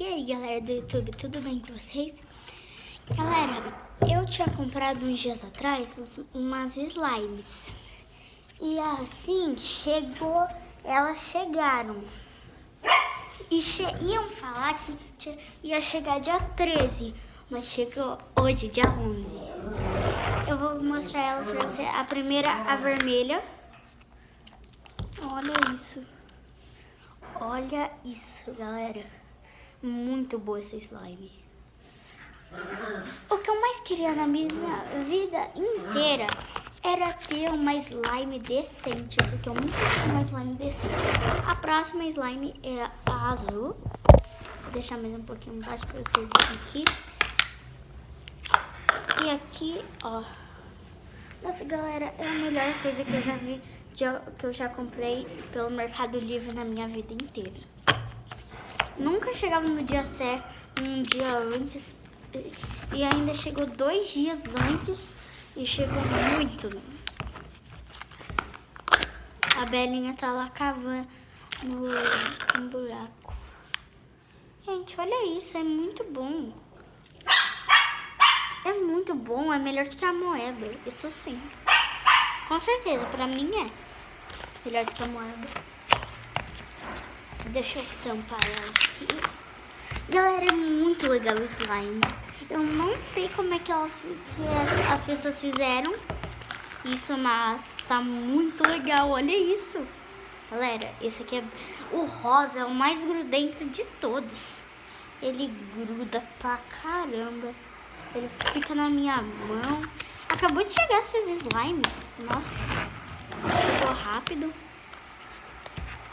E aí, galera do YouTube, tudo bem com vocês? Galera, eu tinha comprado uns dias atrás umas slimes. E assim, elas chegaram. E iam falar que ia chegar dia 13, mas chegou hoje, dia 11. Eu vou mostrar elas pra você. A primeira, a vermelha. Olha isso. Olha isso, galera. Muito boa essa slime. O que eu mais queria na minha vida inteira era ter uma slime decente, porque eu nunca tive uma slime decente. A próxima slime é a azul. Vou deixar mais um pouquinho embaixo para vocês verem aqui. E aqui, ó. Nossa, galera, é a melhor coisa que eu já vi, que eu já comprei pelo Mercado Livre na minha vida inteira. Nunca chegava no dia certo, um dia antes, e ainda chegou 2 dias antes, e chegou muito. A Belinha tá lá cavando no buraco. Gente, olha isso, é muito bom. É muito bom, é melhor que a moeda, isso sim. Com certeza, pra mim é melhor que a moeda. Deixa eu tampar ela aqui. Galera, é muito legal o slime. Eu não sei como é que as pessoas fizeram isso, mas tá muito legal. Olha isso. Galera, esse aqui é... O rosa é o mais grudento de todos. Ele gruda pra caramba. Ele fica na minha mão. Acabou de chegar esses slimes. Nossa, chegou rápido.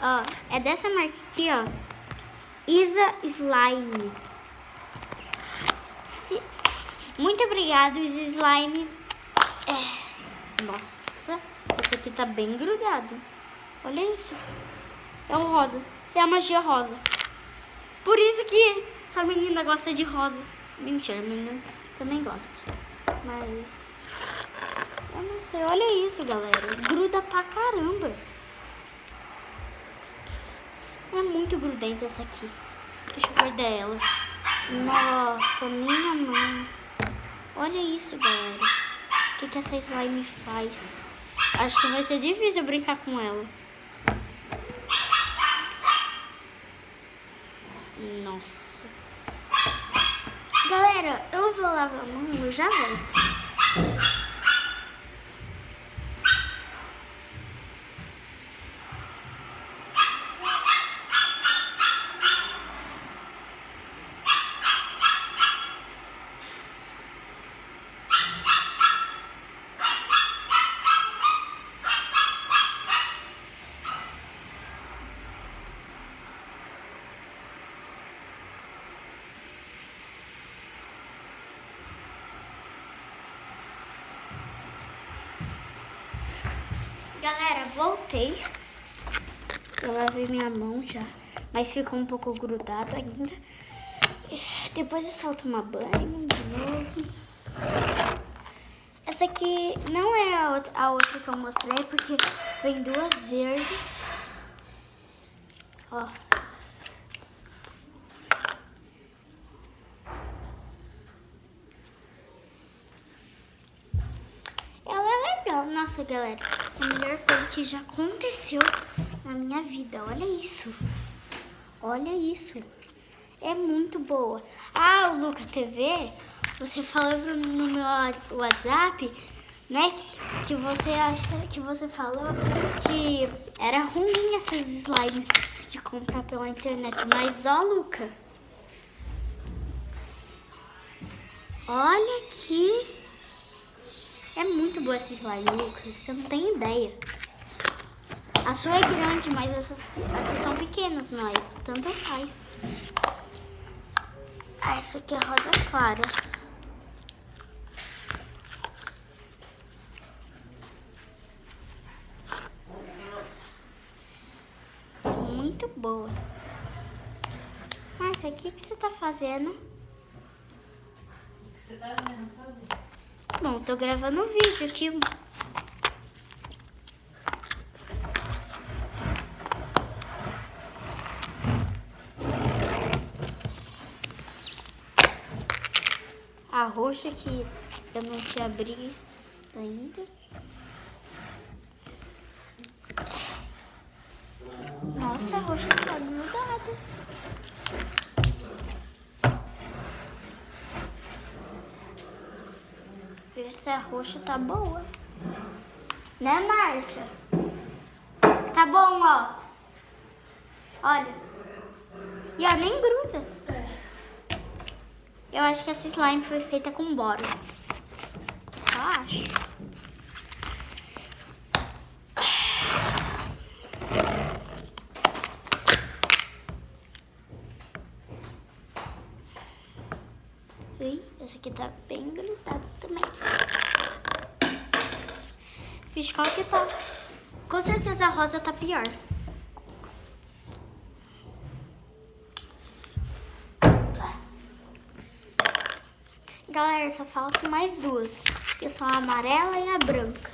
Ó, é dessa marca aqui, ó. Isa Slime. Muito obrigado, Isa Slime. Nossa, esse aqui tá bem grudado. Olha isso. É o rosa. É a magia rosa. Por isso que essa menina gosta de rosa. Mentira, a menina também gosta. Mas... eu não sei. Olha isso, galera. Gruda pra caramba. É muito grudenta essa aqui. Deixa eu perder ela. Nossa, minha mãe. Olha isso, galera. O que essa slime faz? Acho que vai ser difícil brincar com ela. Nossa. Galera, eu vou lavar a mão e já volto. Galera, voltei. Eu lavei minha mão já, mas ficou um pouco grudado ainda. Depois é só tomar banho de novo. Essa aqui não é a outra que eu mostrei, porque vem 2 verdes. Ó. Ela é legal. Nossa, galera, a melhor coisa que já aconteceu na minha vida. Olha isso. Olha isso. É muito boa. Ah, o Luca TV, você falou no meu WhatsApp, né, que você falou que era ruim essas slimes de comprar pela internet. Mas ó, Luca. Olha aqui. É muito boa essa slime, Lucas. Você não tem ideia. A sua é grande, mas essas aqui são pequenas, mas tanto faz. Ah, essa aqui é rosa clara. Muito boa. Márcia, o que você tá fazendo? Você tá vendo fazer? Bom, tô gravando um vídeo aqui. a roxa que eu não tinha abri ainda. Nossa, a roxa tá grudada. Ver se a roxa tá boa. Né, Márcia? Tá bom, ó. Olha. E ó, nem gruda. Eu acho que essa slime foi feita com bórax. Só acho. Ui, essa aqui tá bem grudada também. Vixe, qual que tá? Com certeza a rosa tá pior. Galera, só faltam mais duas. Que são a amarela e a branca.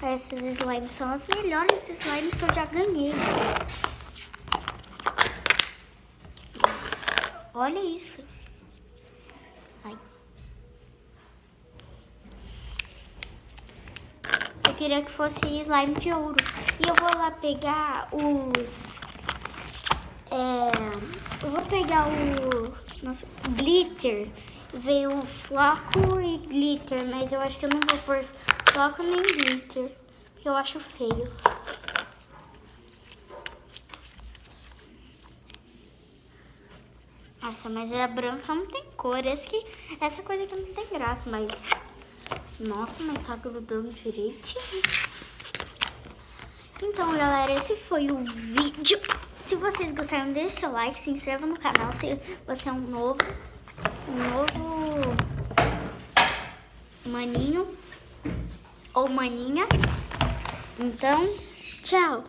Essas slimes são as melhores slimes que eu já ganhei. Olha isso. Ai. Eu queria que fosse slime de ouro. E eu vou lá pegar os... eu vou pegar o nosso glitter. Veio floco e glitter, mas eu acho que eu não vou pôr floco nem glitter, porque eu acho feio. Nossa, mas a branca não tem cor. Essa coisa aqui não tem graça, mas... Nossa, mas tá grudando direitinho. Então, galera, esse foi o vídeo. Se vocês gostaram, deixe seu like, se inscreva no canal se você é um novo maninho ou maninha. Então, tchau!